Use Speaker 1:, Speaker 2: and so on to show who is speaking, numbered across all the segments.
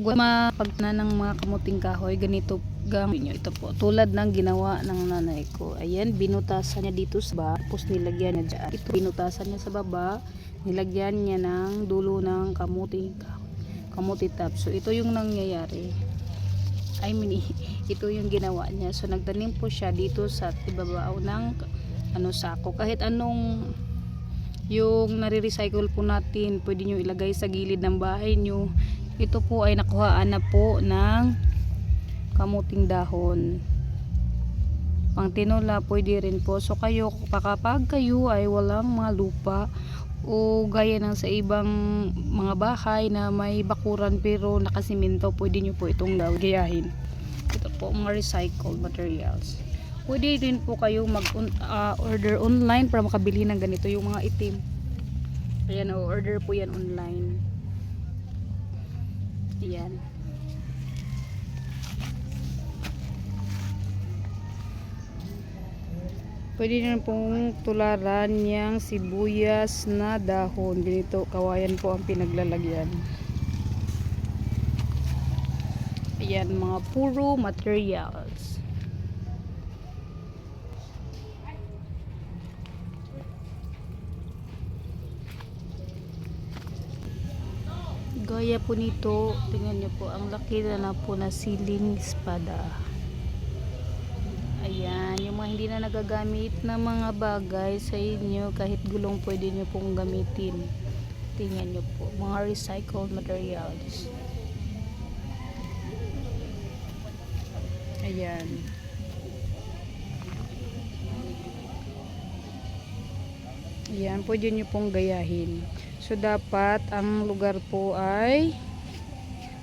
Speaker 1: Mapagna ng mga kamuting kahoy, ganito gawin nyo. Ito po, tulad ng ginawa ng nanay ko. Ayan, binutasan niya dito sa baba, tapos nilagyan niya dyan. Ito, binutasan niya sa baba, nilagyan niya ng dulo ng kamuting kahoy, kamuti top. So, ito yung nangyayari. Ito yung ginawa niya. So, nagtanim po siya dito sa ibabaw ng sako. Kahit anong yung nare-recycle po natin, pwede nyo ilagay sa gilid ng bahay nyo. Ito po ay nakuhaan na po ng kamuting dahon. Pang tinola pwede rin po. So kapag kayo ay walang mga lupa o gaya ng sa ibang mga bahay na may bakuran pero nakasimento, pwede nyo po itong gayahin. Ito po mga recycled materials. Pwede rin po kayong mag-order online para makabili ng ganito yung mga itim. Ayan, order po yan online. Ayan. Pwede rin pong tularan niyang sibuyas na dahon. Ganito, kawayan po ang pinaglalagyan. Ayan, mga puro materials. Gaya po nito, tingnan nyo po, ang laki na po na siling espada. Ayan, yung mga hindi na nagagamit na mga bagay sa inyo, kahit gulong pwede nyo pong gamitin. Tingnan nyo po, mga recycled materials. Ayan. Ayan, pwede nyo pong gayahin. So, dapat ang lugar po ay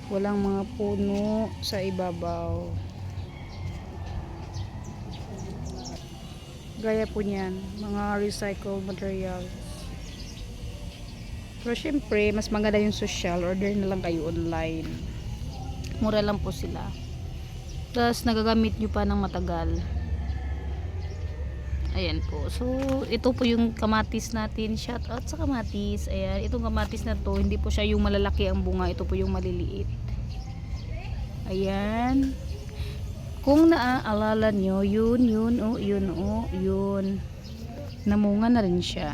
Speaker 1: walang mga puno sa ibabaw. Gaya po niyan, mga recycled materials. Pero syempre, mas maganda yung social. Order na lang kayo online. Mura lang po sila. Tapos, nagagamit nyo pa ng matagal. Ayan po. So, ito po yung kamatis natin. Shout out sa kamatis. Ayan. Itong kamatis na to, hindi po siya yung malalaki ang bunga. Ito po yung maliliit. Ayan. Kung naaalala nyo, yun. Namunga na rin siya.